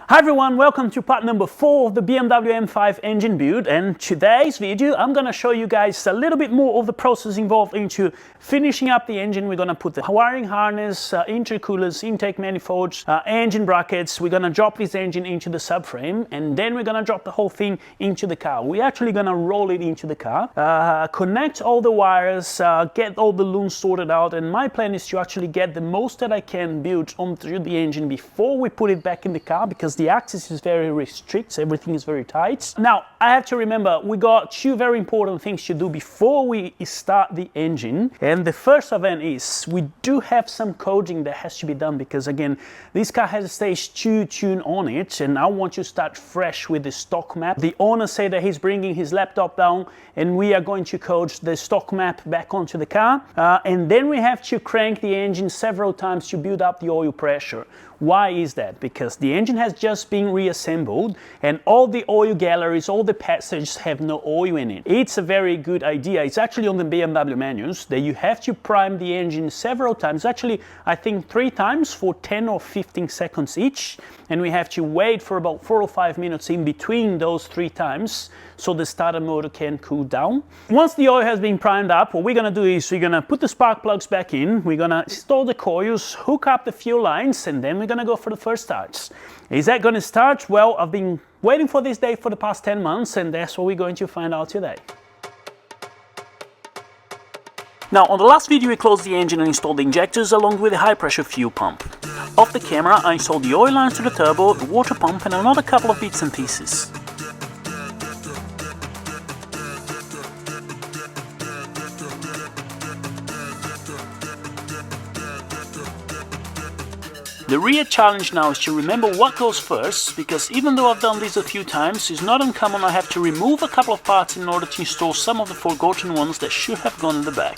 Hi everyone, welcome to part number 4 of the BMW M5 engine build, and today's video I'm gonna show you guys a little bit more of the process involved into finishing up the engine. We're gonna put the wiring harness, intercoolers, intake manifolds, engine brackets. We're gonna drop this engine into the subframe, and then we're gonna drop the whole thing into the car. We're actually gonna roll it into the car, connect all the wires, get all the looms sorted out, and my plan is to actually get the most that I can built onto the engine before we put it back in the car, because the axis is very restricted, everything is very tight. Now, I have to remember, we got two very important things to do before we start the engine. And the first of them is, we do have some coding that has to be done, because again, this car has a stage 2 tune on it, and I want to start fresh with the stock map. The owner said that he's bringing his laptop down, and we are going to code the stock map back onto the car. And then we have to crank the engine several times to build up the oil pressure. Why is that? Because the engine has just been reassembled, and all the oil galleries, all the passages have no oil in it. It's a very good idea. It's actually on the BMW manuals that you have to prime the engine several times. Actually, I think 3 times for 10 or 15 seconds each. And we have to wait for about 4 or 5 minutes in between those 3 times so the starter motor can cool down. Once the oil has been primed up, what we're gonna do is we're gonna put the spark plugs back in, we're gonna install the coils, hook up the fuel lines, and then we're gonna go for the first starts. Is that gonna start? Well, I've been waiting for this day for the past 10 months, and that's what we're going to find out today. Now, on the last video we closed the engine and installed the injectors along with the high pressure fuel pump. Off the camera I installed the oil lines to the turbo, the water pump, and another couple of bits and pieces. The real challenge now is to remember what goes first, because even though I've done this a few times, it's not uncommon I have to remove a couple of parts in order to install some of the forgotten ones that should have gone in the back.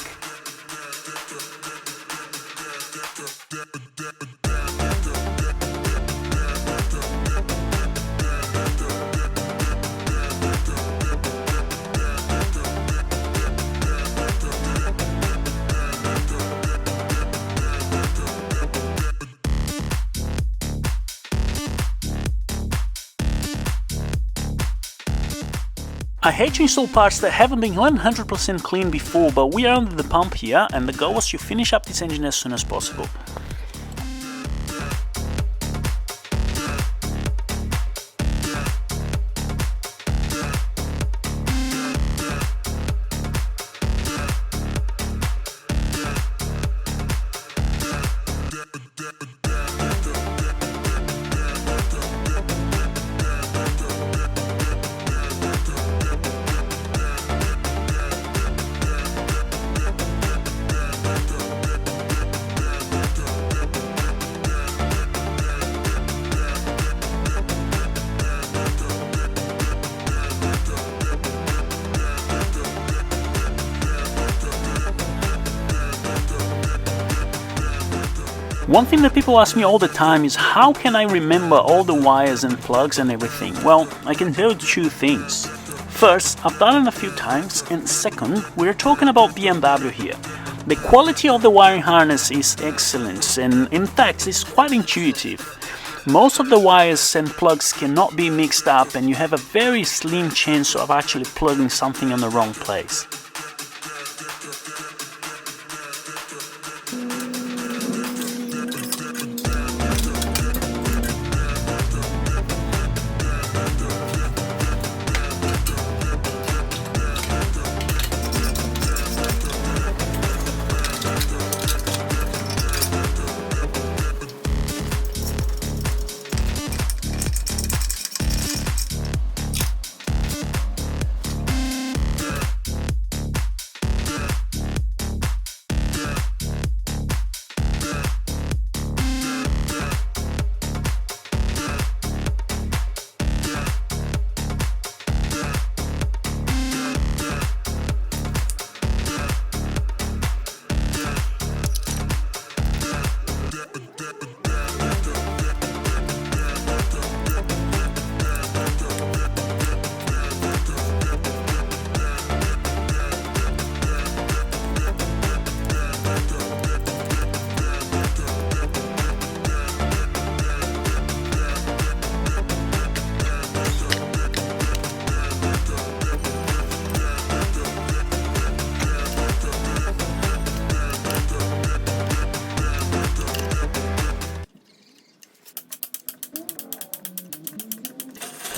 I hate to install parts that haven't been 100% clean before, but we are under the pump here, and the goal was to finish up this engine as soon as possible. One thing that people ask me all the time is, how can I remember all the wires and plugs and everything? Well, I can tell you 2 things. First, I've done it a few times, and second, we're talking about BMW here. The quality of the wiring harness is excellent, and in fact it's quite intuitive. Most of the wires and plugs cannot be mixed up, and you have a very slim chance of actually plugging something in the wrong place.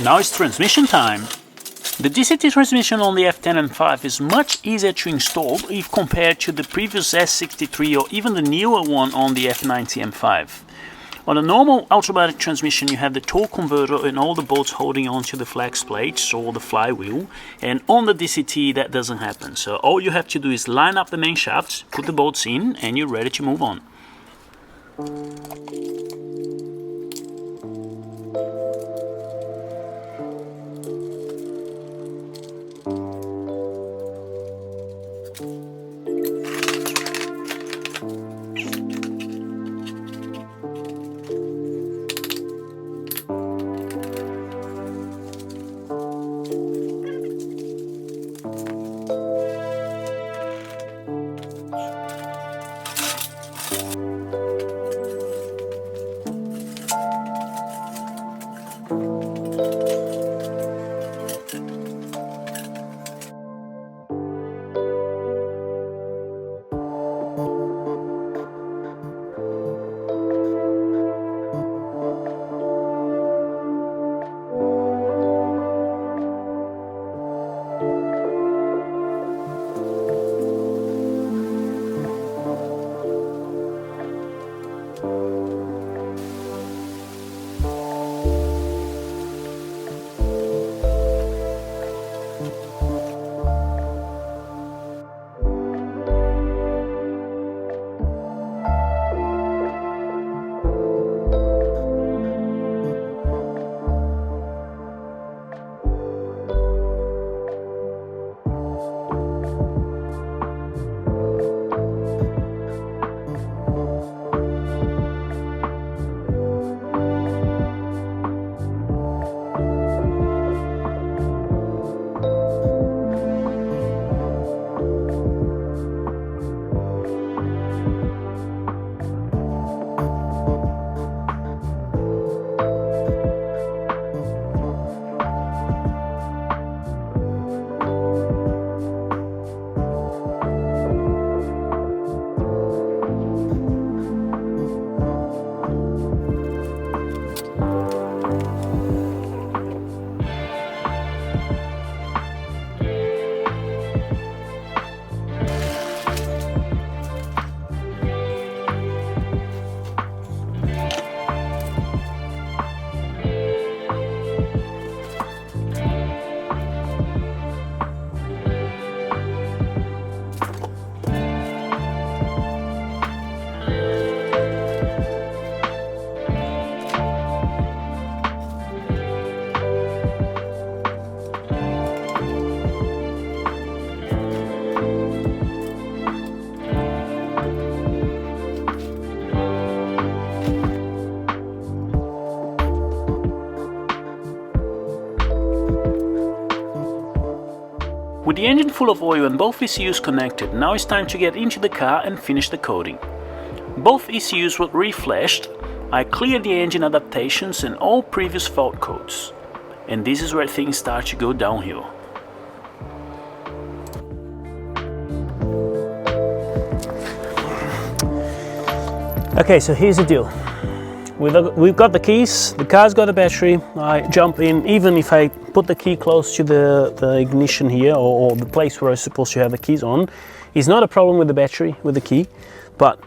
Now it's transmission time. The DCT transmission on the F10 and 5 is much easier to install if compared to the previous S63 or even the newer one on the F90 M5. On a normal automatic transmission you have the torque converter and all the bolts holding onto the flex plates or the flywheel, and on the DCT that doesn't happen. So all you have to do is line up the main shafts, put the bolts in, and you're ready to move on. With the engine full of oil and both ECUs connected, now it's time to get into the car and finish the coating. Both ECUs were reflashed. I cleared the engine adaptations and all previous fault codes. And this is where things start to go downhill. Okay, so here's the deal. We've got the keys, the car's got a battery. I jump in, even if I put the key close to the ignition here or the place where I'm supposed to have the keys on, it's not a problem with the battery, with the key. But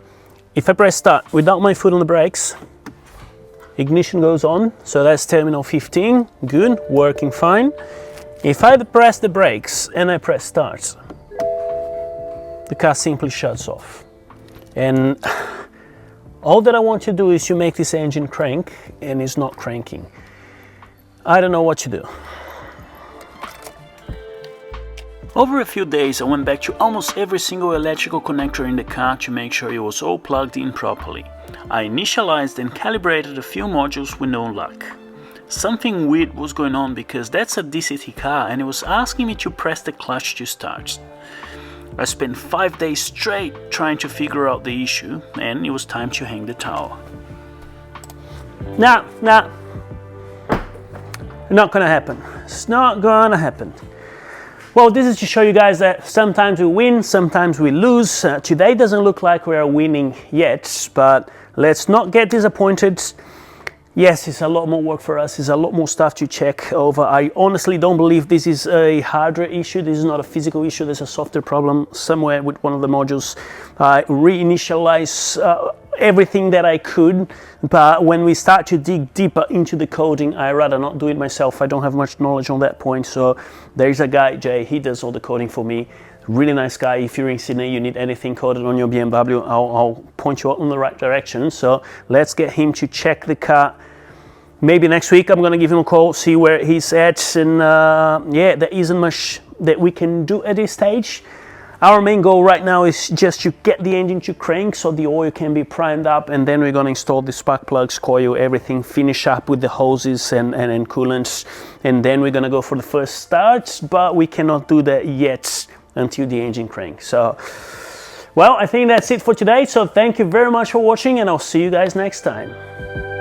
if I press start without my foot on the brakes, ignition goes on, so that's terminal 15, good, working fine. If I press the brakes and I press start, the car simply shuts off. And all that I want to do is to make this engine crank, and it's not cranking. I don't know what to do. Over a few days I went back to almost every single electrical connector in the car to make sure it was all plugged in properly. I initialized and calibrated a few modules with no luck. Something weird was going on because that's a DCT car and it was asking me to press the clutch to start. I spent 5 days straight trying to figure out the issue, and it was time to hang the towel. Nah, not gonna happen. It's not gonna happen. Well, this is to show you guys that sometimes we win, sometimes we lose. Today doesn't look like we are winning yet, but let's not get disappointed. Yes, it's a lot more work for us. It's a lot more stuff to check over. I honestly don't believe this is a hardware issue. This is not a physical issue. There's a software problem somewhere with one of the modules. I reinitialize everything that I could, but when we start to dig deeper into the coding, I rather not do it myself. I don't have much knowledge on that point. So there's a guy, Jay, he does all the coding for me. Really nice guy. If you're in Sydney, you need anything coded on your BMW, I'll point you in the right direction. So let's get him to check the car. Maybe next week I'm gonna give him a call, see where he's at, and yeah, there isn't much that we can do at this stage. Our main goal right now is just to get the engine to crank so the oil can be primed up, and then we're gonna install the spark plugs, coil, everything, finish up with the hoses and coolants, and then we're gonna go for the first start, but we cannot do that yet until the engine cranks. So, well, I think that's it for today. So thank you very much for watching, and I'll see you guys next time.